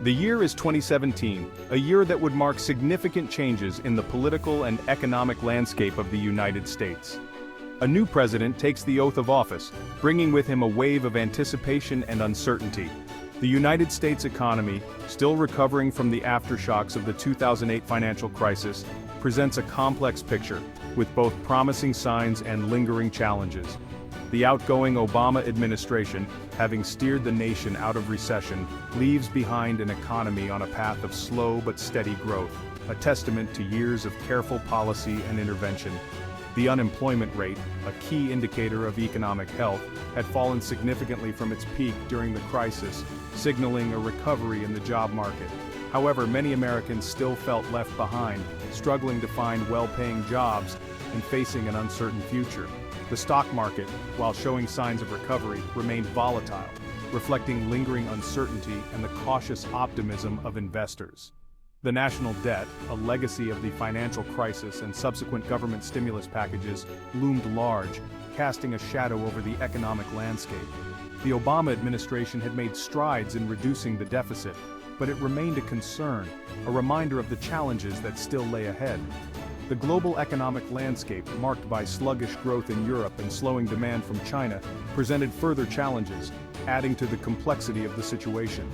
The year is 2017, a year that would mark significant changes in the political and economic landscape of the United States. A new president takes the oath of office, bringing with him a wave of anticipation and uncertainty. The United States economy, still recovering from the aftershocks of the 2008 financial crisis, presents a complex picture, with both promising signs and lingering challenges. The outgoing Obama administration, having steered the nation out of recession, leaves behind an economy on a path of slow but steady growth, a testament to years of careful policy and intervention. The unemployment rate, a key indicator of economic health, had fallen significantly from its peak during the crisis, signaling a recovery in the job market. However, many Americans still felt left behind, struggling to find well-paying jobs and facing an uncertain future. The stock market, while showing signs of recovery, remained volatile, reflecting lingering uncertainty and the cautious optimism of investors. The national debt, a legacy of the financial crisis and subsequent government stimulus packages, loomed large, casting a shadow over the economic landscape. The Obama administration had made strides in reducing the deficit, but it remained a concern, a reminder of the challenges that still lay ahead. The global economic landscape, marked by sluggish growth in Europe and slowing demand from China, presented further challenges, adding to the complexity of the situation.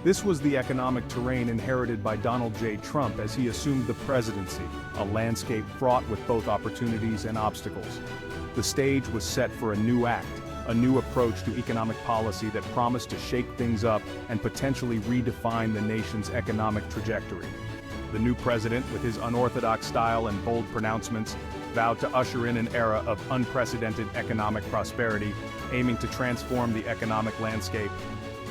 This was the economic terrain inherited by Donald J. Trump as he assumed the presidency, a landscape fraught with both opportunities and obstacles. The stage was set for a new act, a new approach to economic policy that promised to shake things up and potentially redefine the nation's economic trajectory. The new president, with his unorthodox style and bold pronouncements, vowed to usher in an era of unprecedented economic prosperity, aiming to transform the economic landscape.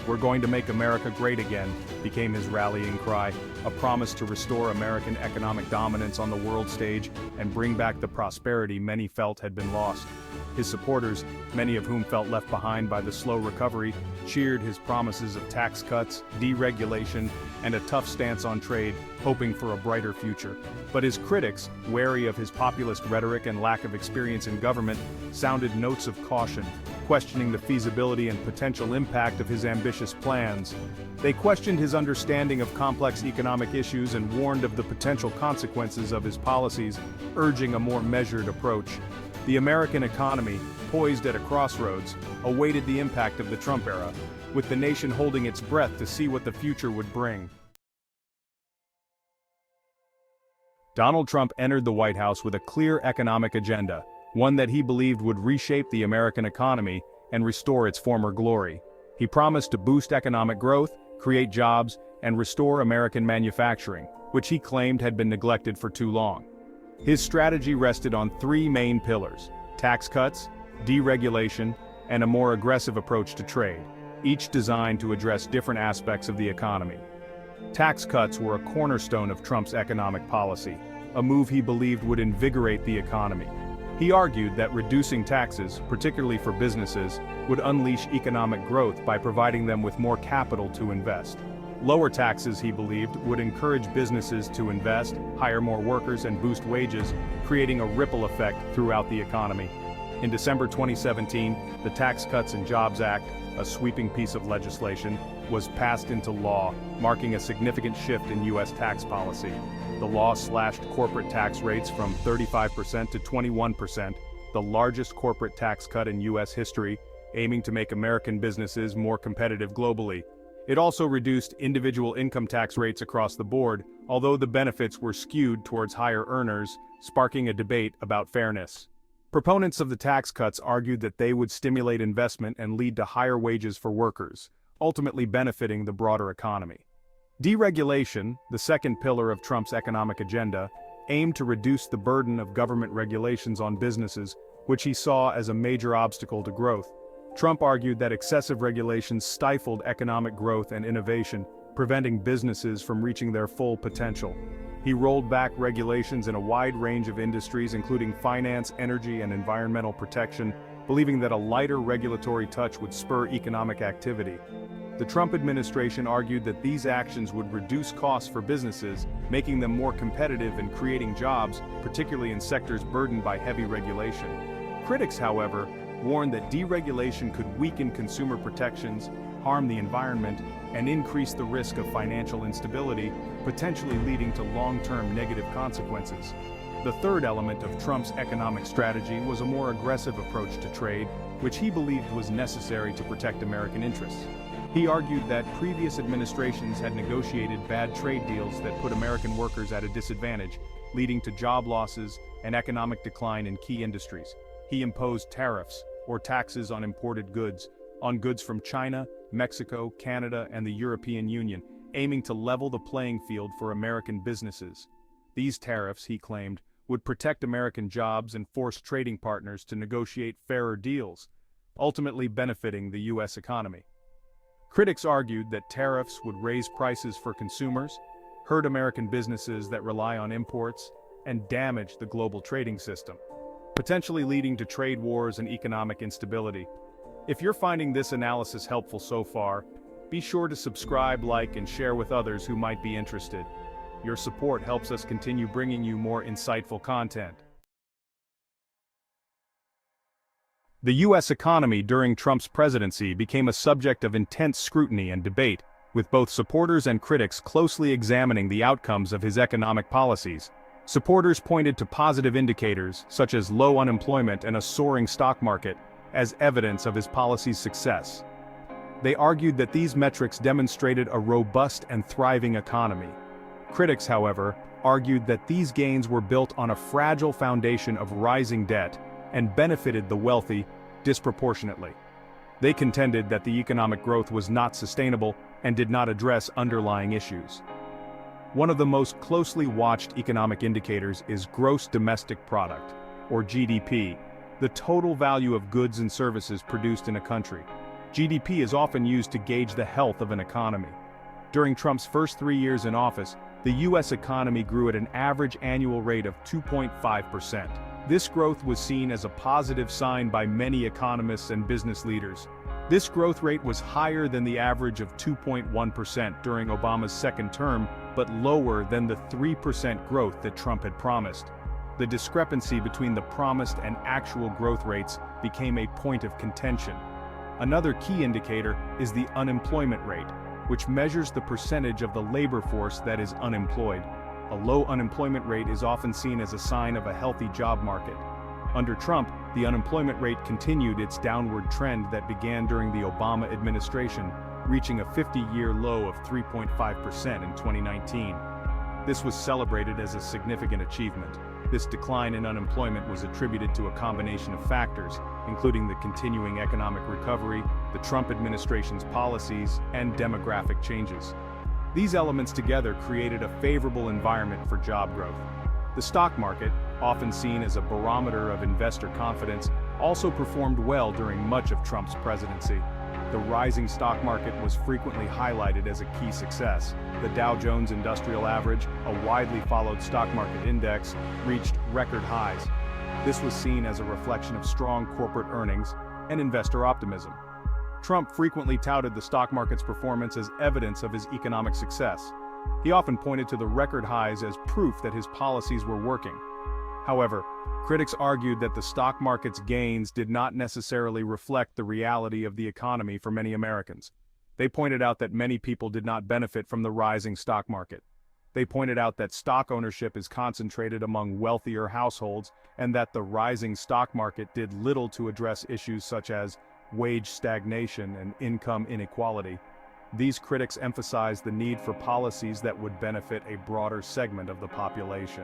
"We're going to make America great again," became his rallying cry, a promise to restore American economic dominance on the world stage and bring back the prosperity many felt had been lost. His supporters, many of whom felt left behind by the slow recovery, cheered his promises of tax cuts, deregulation, and a tough stance on trade, hoping for a brighter future. But his critics, wary of his populist rhetoric and lack of experience in government, sounded notes of caution, questioning the feasibility and potential impact of his ambitious plans. They questioned his understanding of complex economic issues and warned of the potential consequences of his policies, urging a more measured approach. The American economy, poised at a crossroads, awaited the impact of the Trump era, with the nation holding its breath to see what the future would bring. Donald Trump entered the White House with a clear economic agenda, one that he believed would reshape the American economy and restore its former glory. He promised to boost economic growth, create jobs, and restore American manufacturing, which he claimed had been neglected for too long. His strategy rested on three main pillars: tax cuts, deregulation, and a more aggressive approach to trade, each designed to address different aspects of the economy. Tax cuts were a cornerstone of Trump's economic policy, a move he believed would invigorate the economy. He argued that reducing taxes, particularly for businesses, would unleash economic growth by providing them with more capital to invest. Lower taxes, he believed, would encourage businesses to invest, hire more workers, and boost wages, creating a ripple effect throughout the economy. In December 2017, the Tax Cuts and Jobs Act, a sweeping piece of legislation, was passed into law, marking a significant shift in U.S. tax policy. The law slashed corporate tax rates from 35% to 21%, the largest corporate tax cut in U.S. history, aiming to make American businesses more competitive globally. It also reduced individual income tax rates across the board, although the benefits were skewed towards higher earners, sparking a debate about fairness. Proponents of the tax cuts argued that they would stimulate investment and lead to higher wages for workers, ultimately benefiting the broader economy. Deregulation, the second pillar of Trump's economic agenda, aimed to reduce the burden of government regulations on businesses, which he saw as a major obstacle to growth. Trump argued that excessive regulations stifled economic growth and innovation, preventing businesses from reaching their full potential. He rolled back regulations in a wide range of industries, including finance, energy, and environmental protection, believing that a lighter regulatory touch would spur economic activity. The Trump administration argued that these actions would reduce costs for businesses, making them more competitive and creating jobs, particularly in sectors burdened by heavy regulation. Critics, however, warned that deregulation could weaken consumer protections, harm the environment, and increase the risk of financial instability, potentially leading to long-term negative consequences. The third element of Trump's economic strategy was a more aggressive approach to trade, which he believed was necessary to protect American interests. He argued that previous administrations had negotiated bad trade deals that put American workers at a disadvantage, leading to job losses and economic decline in key industries. He imposed tariffs, or taxes on imported goods, on goods from China, Mexico, Canada, and the European Union, aiming to level the playing field for American businesses. These tariffs, he claimed, would protect American jobs and force trading partners to negotiate fairer deals, ultimately benefiting the U.S. economy. Critics argued that tariffs would raise prices for consumers, hurt American businesses that rely on imports, and damage the global trading system, potentially leading to trade wars and economic instability. If you're finding this analysis helpful so far, be sure to subscribe, like, and share with others who might be interested. Your support helps us continue bringing you more insightful content. The U.S. economy during Trump's presidency became a subject of intense scrutiny and debate, with both supporters and critics closely examining the outcomes of his economic policies. Supporters pointed to positive indicators, such as low unemployment and a soaring stock market, as evidence of his policy's success. They argued that these metrics demonstrated a robust and thriving economy. Critics, however, argued that these gains were built on a fragile foundation of rising debt and benefited the wealthy disproportionately. They contended that the economic growth was not sustainable and did not address underlying issues. One of the most closely watched economic indicators is gross domestic product, or GDP, the total value of goods and services produced in a country. GDP is often used to gauge the health of an economy. During Trump's first 3 years in office, the U.S. economy grew at an average annual rate of 2.5%. This growth was seen as a positive sign by many economists and business leaders. This growth rate was higher than the average of 2.1% during Obama's second term, but lower than the 3% growth that Trump had promised. The discrepancy between the promised and actual growth rates became a point of contention. Another key indicator is the unemployment rate, which measures the percentage of the labor force that is unemployed. A low unemployment rate is often seen as a sign of a healthy job market. Under Trump, the unemployment rate continued its downward trend that began during the Obama administration, reaching a 50-year low of 3.5% in 2019. This was celebrated as a significant achievement. This decline in unemployment was attributed to a combination of factors, including the continuing economic recovery, the Trump administration's policies, and demographic changes. These elements together created a favorable environment for job growth. The stock market, often seen as a barometer of investor confidence, also performed well during much of Trump's presidency. The rising stock market was frequently highlighted as a key success. The Dow Jones Industrial Average, a widely followed stock market index, reached record highs. This was seen as a reflection of strong corporate earnings and investor optimism. Trump frequently touted the stock market's performance as evidence of his economic success. He often pointed to the record highs as proof that his policies were working. However, critics argued that the stock market's gains did not necessarily reflect the reality of the economy for many Americans. They pointed out that many people did not benefit from the rising stock market. They pointed out that stock ownership is concentrated among wealthier households and that the rising stock market did little to address issues such as wage stagnation and income inequality. These critics emphasized the need for policies that would benefit a broader segment of the population.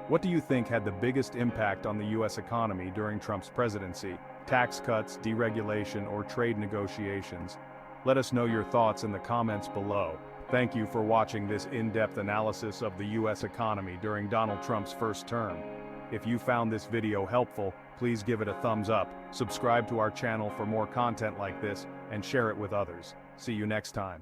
What do you think had the biggest impact on the U.S. economy during Trump's presidency? Tax cuts, deregulation, or trade negotiations? Let us know your thoughts in the comments below. Thank you for watching this in-depth analysis of the U.S. economy during Donald Trump's first term. If you found this video helpful, please give it a thumbs up, subscribe to our channel for more content like this, and share it with others. See you next time.